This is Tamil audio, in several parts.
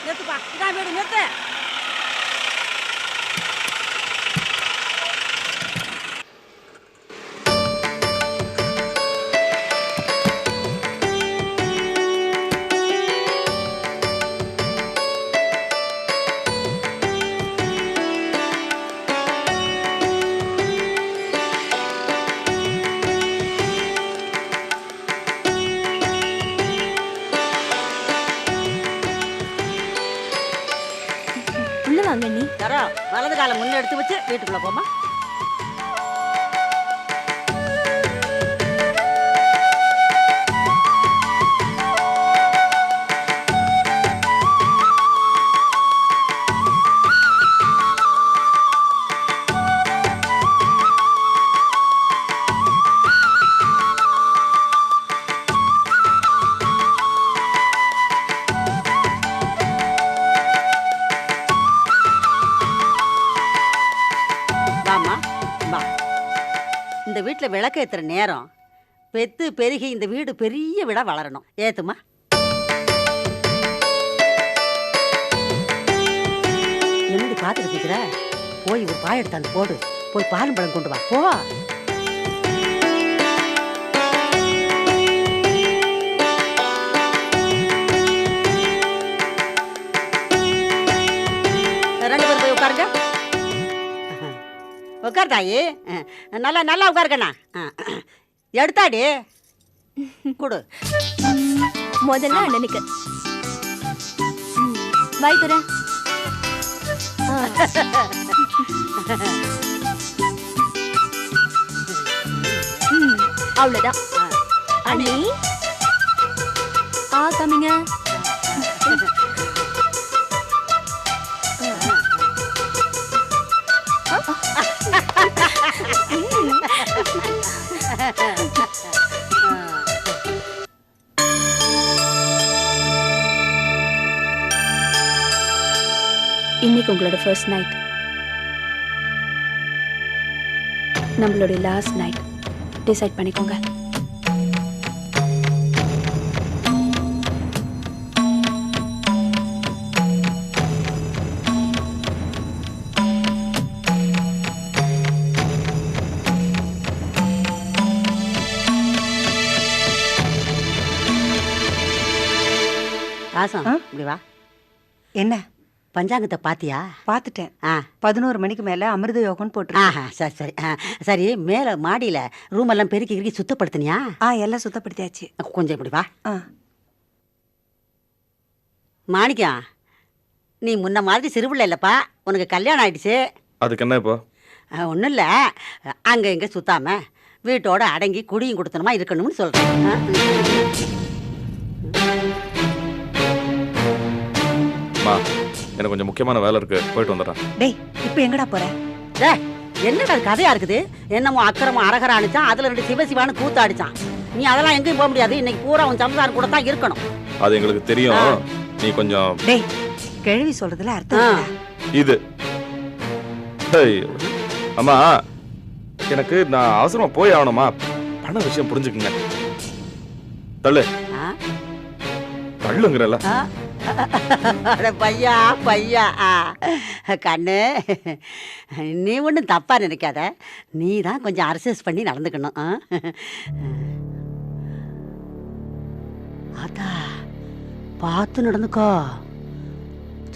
நிறுத்துப்பா, இதான் வீடு, நிறுத்து. உள்ள வாங்க நீ. தரோ, வலது காலை முன்ன எடுத்து வச்சு வீட்டுக்குள்ள போமா. வாமா, வா. இந்த வீட்டில் விளக்கு ஏத்துற நேரம் பெத்து பெருகி இந்த வீடு பெரிய வீடா வளரணும். ஏத்துமா. என்னடி பார்த்துட்டு இருக்கிற? போய் ஒரு பாய் எடுத்தாந்து போடு. போய் பாலும் பழம் கொண்டு வா. போ. ரெண்டு பேரும் போய் உட்காருங்க. உட்கார் தாயி. நல்லா நல்லா உட்காருக்கண்ணா. எடுத்தாடி கொடு. முதல்ல அண்ணனுக்கு. வாய் தர. அவ்வளவுதான். அண்ணி காமிங்க. இன்னைக்கு உங்களோட ஃபர்ஸ்ட் நைட், நம்மளுடைய லாஸ்ட் நைட். டிசைட் பண்ணிக்கோங்க. ராசம், இப்படி வா. என்ன பஞ்சாங்கத்தை பாத்தியா? பார்த்துட்டேன். ஆ 11 மணிக்கு மேல அமிர்த யோகம்னு போட்டுருக்கேன். ஆஹா, சரி சரி. சரி, மேலே மாடியில் ரூம் எல்லாம் பெருக்கி கிருக்கி சுத்தப்படுத்தினியா? எல்லாம் சுத்தப்படுத்தியாச்சு. கொஞ்சம் இப்படி வா. ஆ மாணிக்கம், நீ முன்ன மாதிரி சிறுபிள்ளை இல்லைப்பா. உனக்கு கல்யாணம் ஆயிடுச்சு. அதுக்கு என்ன இப்போ? ஒன்றும் இல்லை, அங்கே இங்கே சுத்தாம வீட்டோட அடங்கி குடியும் கொடுத்தனமா இருக்கணும்னு சொல்கிறேன். மா, எனக்கு கொஞ்சம் முக்கியமான வேலை இருக்கு, போயிட்டு வந்துடுறேன். டேய், இப்போ எங்கடா போற? என்னடா கதையா இருக்குது? என்னமோ அக்கிரமோ அரகரா அடிச்சான், அதுல 2 சிவசிவான்னு கூத்து அடிச்சான். நீ அதெல்லாம் எங்கேயும் போக முடியாது. இன்னைக்கு பூரா உன் சம்சாரம் கூட தான் இருக்கணும். அது எங்களுக்கு தெரியும். நீ கொஞ்சம். டேய், கேள்வி சொல்றதுல அர்த்தம் இல்ல. இது அம்மா, எனக்கு நான் அவசரமா போய் ஆகணுமா. பண விஷயம் புரிஞ்சுக்குங்க. தள்ளு தள்ளுங்கிறல்ல. பையா பையா, கண்ணு, நீ ஒன்றும் தப்பா நினைக்காத. நீ தான் கொஞ்சம் அட்ஜஸ்ட் பண்ணி நடந்துக்கணும். அதா பார்த்து நடந்துக்கோ.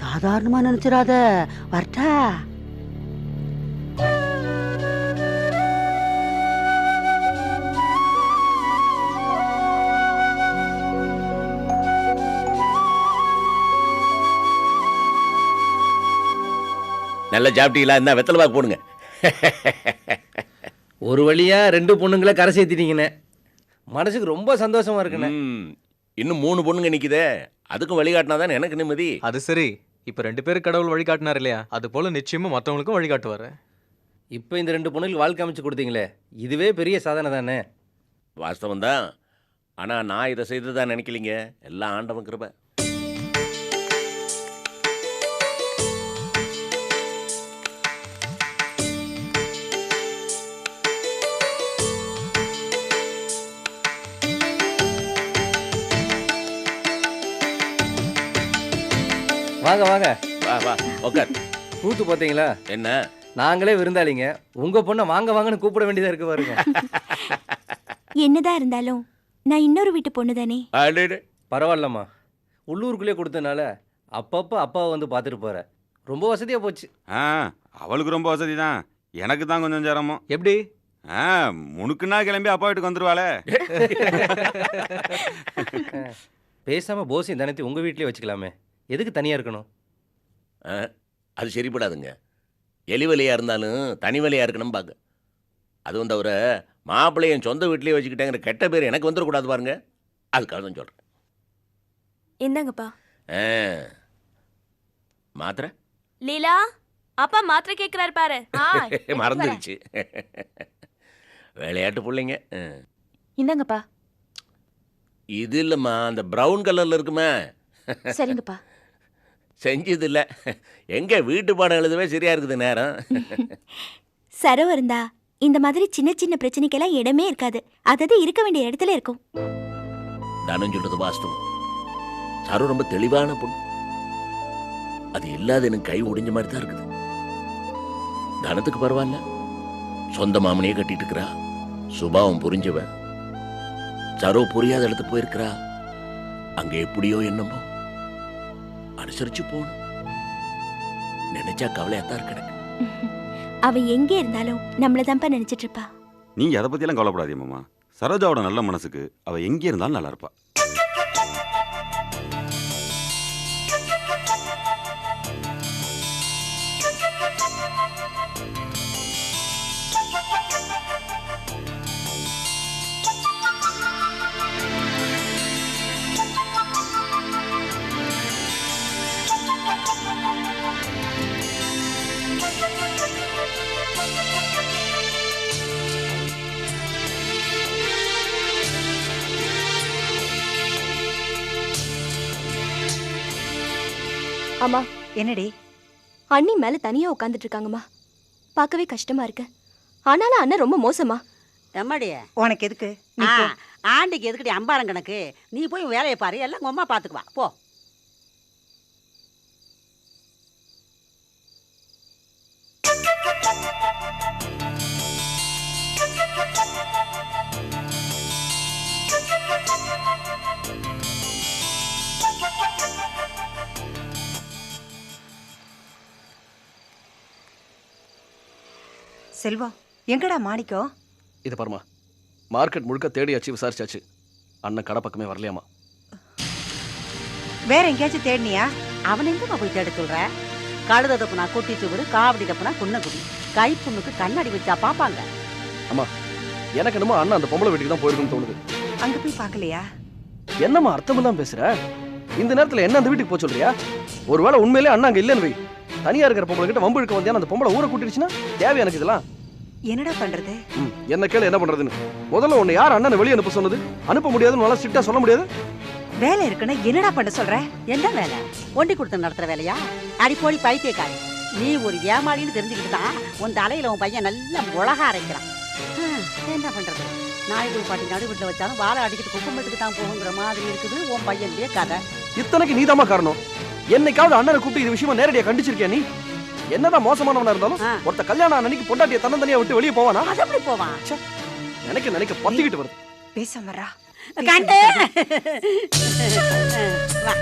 சாதாரணமா நினைச்சிடாத. வரட்டா? நல்ல ஜாப்டிகளா இருந்தா வெத்தலை பாக்கு போடுங்க. ஒரு வழியா 2 பொண்ணுங்களை கரை சேர்த்திட்டீங்கண்ணே. மனசுக்கு ரொம்ப சந்தோஷமா இருக்குண்ணே. இன்னும் 3 பொண்ணுங்க நிக்குதே, அதுக்கும் வழிகாட்டினாதான் எனக்கு நிம்மதி. அது சரி, இப்ப 2 பேரும் கடவுள் வழிகாட்டினார் இல்லையா, அது போல நிச்சயமா மற்றவங்களுக்கும் வழிகாட்டுவாரு. இப்போ இந்த 2 பொண்ணுகளுக்கு வாழ்க்கை அமைச்சு கொடுத்தீங்களே, இதுவே பெரிய சாதனை தானே. வாஸ்தவம் தான், ஆனா நான் இதை செய்ததான் நினைக்கலீங்க. எல்லாம் ஆண்டவன் கிருபை. வாங்க வாங்க. வா வா உட்கார். கூத்து பார்த்தீங்களா? என்ன நாங்களே விருந்தாளிங்க. உங்க பொண்ணை வாங்க வாங்கன்னு கூப்பிட வேண்டியதா இருக்கு பாருங்க. என்னதான் இருந்தாலும் நான் இன்னொரு வீட்டு பொண்ணு தானே. அடடே. பரவாயில்லம்மா, உள்ளூருக்குள்ளே கொடுத்தனால அப்பப்போ அப்பாவை வந்து பார்த்துட்டு போற. ரொம்ப வசதியாக போச்சு. அவளுக்கு ரொம்ப வசதி தான், எனக்கு தான் கொஞ்சம் சிரமம். எப்படி? முணுக்குன்னா கிளம்பி அப்பா வீட்டுக்கு வந்துருவாளே. பேசாம போசி தனத்தை உங்க வீட்லயே வச்சுக்கலாமே, எதுக்கு தனியா இருக்கணும்? அது சரிப்படாதுங்க. எலி வலியா இருந்தாலும் தனி வலியா இருக்கணும் பாக்க. அதுவும் தவிர மாப்பிள்ளைய என் சொந்த வீட்லயே வச்சுக்கிட்டேங்கிற கெட்ட பேர் எனக்கு வந்துடக்கூடாது பாருங்க. அதுக்காக தான் சொல்றேன். என்னங்கப்பா? மாத்திரை லீலா, அப்பா மாத்திரை கேக்குறாரு பாரு. மறந்துடுச்சு. விளையாட்டு பிள்ளைங்க. இந்தாங்கப்பா. இது இல்லம்மா, அந்த பிரவுன் கலர்ல இருக்குமே. சரிங்கப்பா. செஞ்சது இல்ல. எங்க வீட்டு பாடம் எழுதவே சரியா இருக்குது நேரம். சரவு இருந்தா இந்த மாதிரி சின்ன சின்ன பிரச்சனைக்கெல்லாம் இடமே இருக்காது. அதாவது இருக்க வேண்டிய இடத்துல இருக்கும். தானம் சொல்றது வாஸ்தவம். சரு ரொம்ப தெளிவான பொண்ணு. அது இல்லாத எனக்கு கை ஒடிஞ்ச மாதிரி தான் இருக்குது. தனத்துக்கு பரவாயில்ல, சொந்த மாமனையே கட்டிட்டு இருக்கிறா. சுபாவம் புரிஞ்சவன். சரோ புரியாத இடத்துக்கு போயிருக்கிறா. அங்க எப்படியோ என்னமோ அனுசரிச்சு போகணும். நினைச்சா கவலையாத்தான் இருக்கு. அவ எங்க இருந்தாலும் நம்மளதான்ப்பா நினைச்சிட்டு இருப்பா. நீங்க அதை பத்தியெல்லாம் கவலைப்படாதீங்க மாமா. சரோஜாவோட நல்ல மனசுக்கு அவ எங்க இருந்தாலும் நல்லா இருப்பா. அம்மா, என்னடி? அண்ணி மேல தனியா உட்காந்துட்டு இருக்காங்கம்மா. பார்க்கவே கஷ்டமா இருக்கு. ஆனாலும் அண்ணன் ரொம்ப மோசமா. எம்மாடி உனக்கு எதுக்கு? நீ போ. ஆண்டிக்கு எதுக்கடி அம்பாரம் கணக்கு? நீ போய் வேலையை பாரு, எல்லாம் உங்க அம்மா பாத்துக்குவா போ. செல்வம், எங்கடா மாணிக்கம்? இது பாருமா, மார்க்கெட் முழுக்க தேடியாச்சு, விசாரிச்சாச்சு. அண்ணன் கடை பக்கமே வரலையாமா. வேற எங்கேயாச்சும் தேடினியா? அவன் எங்கம்மா போய் தேட சொல்ற? கழுத தப்புனா குட்டி சுவரு, காவடி தப்புனா குன்னக்குடி. கைப்புண்ணுக்கு கண்ணாடி வச்சா பாப்பாங்க. அம்மா, எனக்கு என்னமோ அண்ணன் அந்த பொம்பளை வீட்டுக்கு தான் போயிருக்குன்னு தோணுது. அங்க போய் பார்க்கலையா? என்னம்மா அர்த்தமெல்லாம் பேசுற? இந்த நேரத்துல என்ன அந்த வீட்டுக்கு போக சொல்றியா? ஒருவேளை உண்மையிலே அண்ணா அங்க இல்லைன்னு வை, தனியா இருக்கிற பொம்பளை கிட்ட வம்பு இழுக்க வந்தியா அந்த பொம்பளை ஊரை கூட்டிடுச்சுன்னா தேவை எனக்கு இதெல்லாம். என்னடா பண்றது? என்ன கேளு, என்ன பண்றதுன்னு. முதல்ல உன்னை யார் அண்ணனை வெளியே அனுப்ப சொன்னது? அனுப்ப முடியாதுன்னு நல்லா ஸ்ட்ரிக்டா சொல்ல முடியாது. வேலை இருக்குன்னா என்னடா பண்ண சொல்ற? என்ன வேலை? ஒண்டி கொடுத்து நடத்துற வேலையா? அடிப்போடி பைத்தியக்காரி. நீ ஒரு ஏமாளின்னு தெரிஞ்சுக்கிட்டு தான் உன் தலையில உன் பையன் நல்லா உலக அரைக்கிறான். என்ன பண்றது? நாய்கள் பாட்டி நடு வீட்டுல வச்சாலும் வாழை அடிக்கிட்டு குப்பமத்துக்கு தான் போகுங்கிற மாதிரி இருக்குது உன் பையனுடைய கதை. இத்தனைக்கு நீதாமா காரணம். என்னைக்காவது அண்ணனை கூப்பிட்டு இது விஷயமா நேரடியா கண்டிச்சிருக்கியா நீ? என்னதான் மோசமானவனா இருந்தாலும் ஒருத்த கல்யாணம் அன்னைக்கு பொண்டாட்டிய தன்னந்தனியா விட்டு வெளியே போவானா? அது எப்படி போவான்? நினைக்க பத்திக்கிட்டு வருது. பேசாமரா கண்டு வா.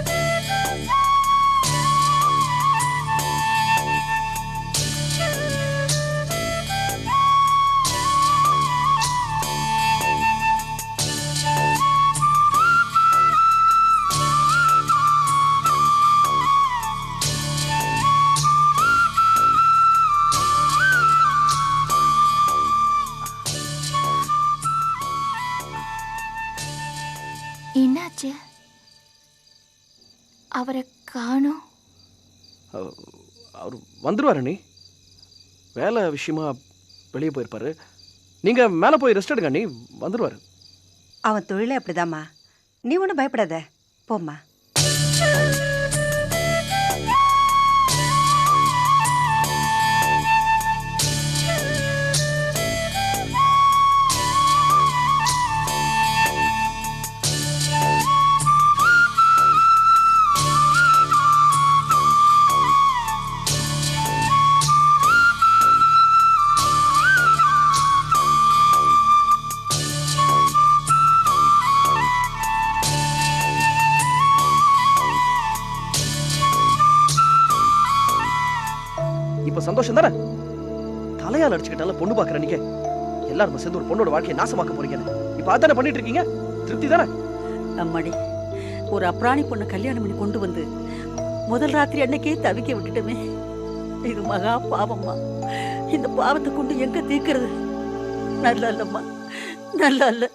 என்னாச்சு? அவரை காணோம். அவர் வந்துருவாரு. நீ வேலை விஷயமா வெளியே போயிருப்பாரு. நீங்க மேல போய் ரெஸ்ட் எடுங்க. நீ வந்துருவாரு. அவன் தொழிலே அப்படிதாம்மா. நீ ஒன்றும் பயப்படாத, போம்மா. இப்ப சந்தோஷம் தானே? தலையால் அடிச்சுக்கிட்டாலும் பொண்ணு பாக்குற நீங்க எல்லாரும் சேர்ந்து ஒரு பொண்ணோட வாழ்க்கையை நாசமாக்க போறீங்க. இப்ப அதானே பண்ணிட்டு இருக்கீங்க? திருப்தி தானே? அம்மாடி, ஒரு அப்ராணி பொண்ணை கல்யாணம் பண்ணி கொண்டு வந்து முதல் ராத்திரி அன்னைக்கே தவிக்க விட்டுட்டுமே. இது மகா பாவம்மா. இந்த பாவத்தை கொண்டு எங்க தீர்க்கிறது? நல்லா இல்லம்மா, நல்லா இல்ல.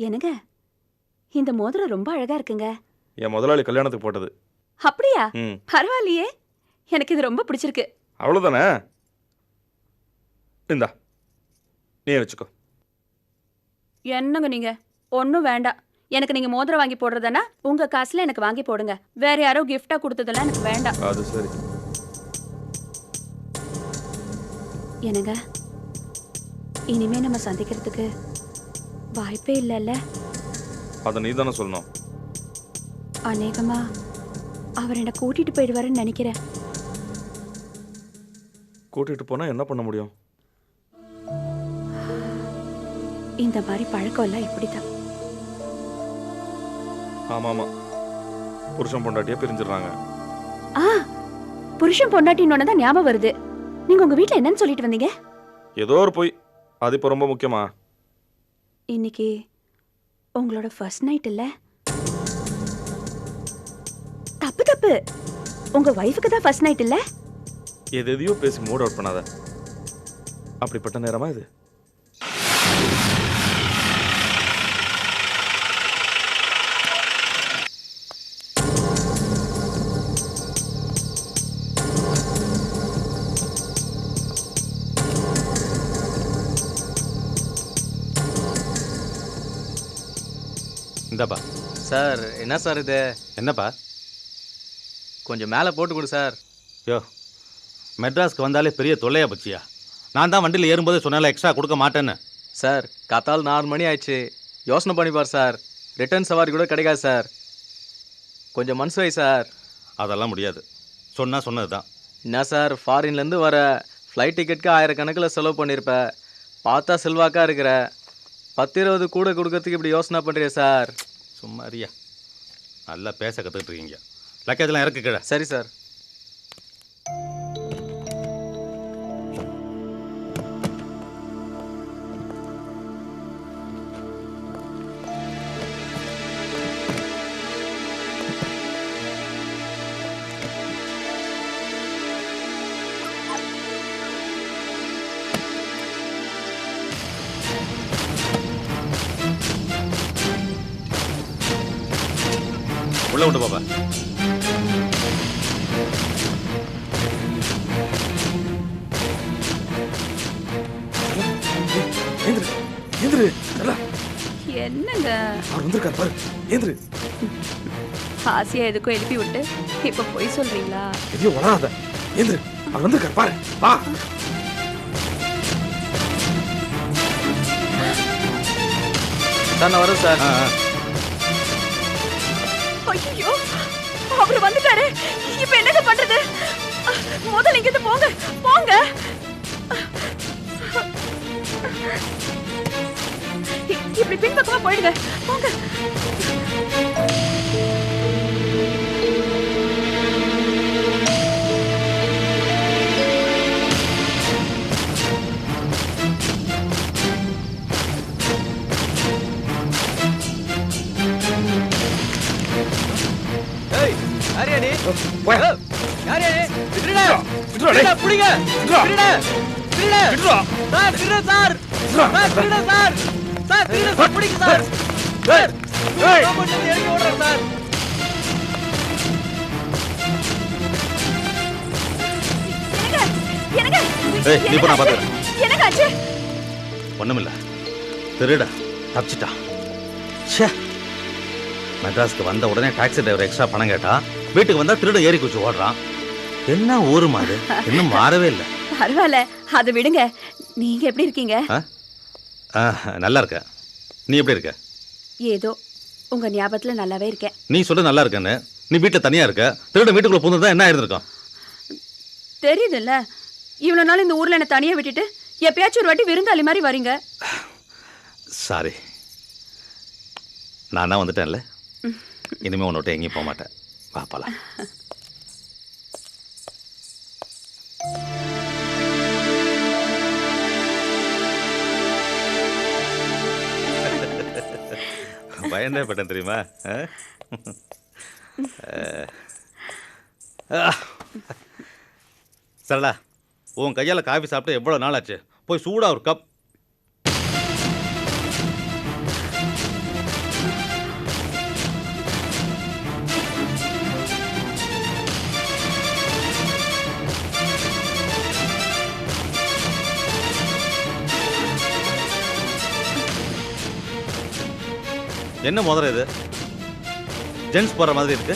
என்னங்க, இந்த மோதிரம் ரொம்ப அழகா இருக்குங்க. என் முதலாளி கல்யாணத்துக்கு போட்டது. அப்படியா? ம், பரவாயில்லையே, எனக்கு இது ரொம்ப பிடிச்சிருக்கு. அவ்வளோதானே. இந்தா, நீ வச்சுக்கோ. என்னங்க நீங்க, ஒன்றும் வேண்டாம். எனக்கு நீங்க மோதிரம் வாங்கி போடுறதுன்னா உங்க காசுல எனக்கு வாங்கி போடுங்க. வேற யாரோ கிஃப்டா கொடுத்ததெல்லாம் எனக்கு வேண்டாம். அது சரி. என்னங்க, இனிமே நம்ம சந்திக்கிறதுக்கு வாய்ப்பே இல்லைல்ல? அதை நீ தானே சொல்லணும். அநேகமா அவர் என்னை கூட்டிட்டு போயிடுவாருன்னு நினைக்கிறேன். கூட்டிட்டு போனா என்ன பண்ண முடியும்? இந்த மாதிரி பழக்கம் எல்லாம் இப்படித்தான். ஆமா ஆமா, புருஷன் பொண்டாட்டியா பிரிஞ்சிடுறாங்க. புருஷன் பொண்டாட்டின்னு தான் ஞாபகம் வருது. நீங்க உங்க வீட்டுல என்னன்னு சொல்லிட்டு வந்தீங்க? ஏதோ ஒரு போய், அது இப்போ ரொம்ப முக்கியமா? இன்னைக்கு உங்களோட ஃபர்ஸ்ட் நைட் இல்ல? தப்பு தப்பு, உங்க வைஃபுக்கு தான் ஃபர்ஸ்ட் நைட் இல்ல? எதையோ பேசி மூட் அவுட் பண்ணாத. அப்படிப்பட்ட நேரமா இது? இந்தாப்பா. சார், என்ன சார் இது? என்னப்பா? கொஞ்சம் மேலே போட்டு கொடு சார். யோ, மெட்ராஸ்க்கு வந்தாலே பெரிய தொல்லையா பச்சியா? நான் தான் வண்டியில் ஏறும்போது சொன்னால எக்ஸ்ட்ரா கொடுக்க மாட்டேன்னு. சார், காத்தால் 4 மணி ஆயிடுச்சு. யோசனை பண்ணிப்பார் சார். ரிட்டர்ன் சவாரி கூட கிடைக்காது சார். கொஞ்சம் மனசு வை சார். அதெல்லாம் முடியாது. சொன்னது தான். என்ன சார், ஃபாரின்லேருந்து வர ஃப்ளைட் டிக்கெட்டுக்கு 1000 கணக்கில் செலவு பண்ணியிருப்ப. பார்த்தா செல்வாக்கா இருக்கிற. 10-20 கூட கொடுக்கறதுக்கு இப்படி யோசனை பண்ணுறிய சார்? சும்மா அறியா, நல்லா பேச கற்றுக்கிட்டு இருக்கீங்க. லக்கேஜெலாம் இறக்கு கீழே. சரி சார். உள்ள விட்டு பாப்பா. என்னங்க ஆசையா எதுக்கும் எழுப்பி விட்டு இப்ப போய் சொல்றீங்களா? சார், நான் வரேன் சார். ஐயோ, அவரு வந்துட்டாரு. இப்ப என்னங்க பண்றது? முதல்ல இங்கிருந்து போங்க போங்க. இப்படி பின்பக்கமா போயிடுங்க போங்க. ஏய் யாரியா நீ? யாரியா நீ? திருடா! திருடா புடிங்க! Thiruda! Thiruda! Sir Thiruda sir! Sir Thiruda sir! Sir Thiruda sir புடிங்க சார்! சார்! காம்பவுண்ட்ல இருந்து இறங்கி ஓடுறார் சார்! எனக்கு ஏய், நீ போ, நான் பாத்துக்கிறேன். எனக்கு ஆச்சு. ஒண்ணுமில்ல, திருட தப்பிச்சிட்டான். ச்சே, மெட்ராஸ்க்கு வந்த உடனே டாக்ஸி டிரைவர் எக்ஸ்ட்ரா பணம் கேட்டா, வீட்டுக்கு வந்தா திருட ஏறி குச்சி ஓடுறான். என்ன ஊரு மாறு, இன்னும் மாறவே இல்லை. பரவாயில்ல, அதை விடுங்க. நீங்க எப்படி இருக்கீங்க? நல்லா இருக்க. நீ எப்படி இருக்க? ஏதோ உங்க ஞாபகத்துல நல்லாவே இருக்கேன். நீ சொல்ல நல்லா இருக்கேன்னு, நீ வீட்டுல தனியா இருக்க, திருட வீட்டுக்குள்ள பூந்தா என்ன ஆயிருந்திருக்கும்? தெரியுதுல்ல, இவ்வளவு நாள் இந்த ஊர்ல என்ன தனியா விட்டுட்டு எப்பயாச்சும் ஒரு வாட்டி விருந்தாளி மாதிரி வரீங்க. சாரி, நான் தான் வந்துட்டேன்ல. இனிமே உன்னை விட்டு எங்கேயும் போக மாட்டேன். வா போலாம். பயந்தே பட்டேன் தெரியுமா? சரளா, உன் கையால் காஃபி சாப்பிட்டு எவ்வளோ நாள் ஆச்சு? போய் சூடா ஒரு கப். என்ன மோதிரம் இது? ஜென்ஸ் போற மாதிரி இருக்கு.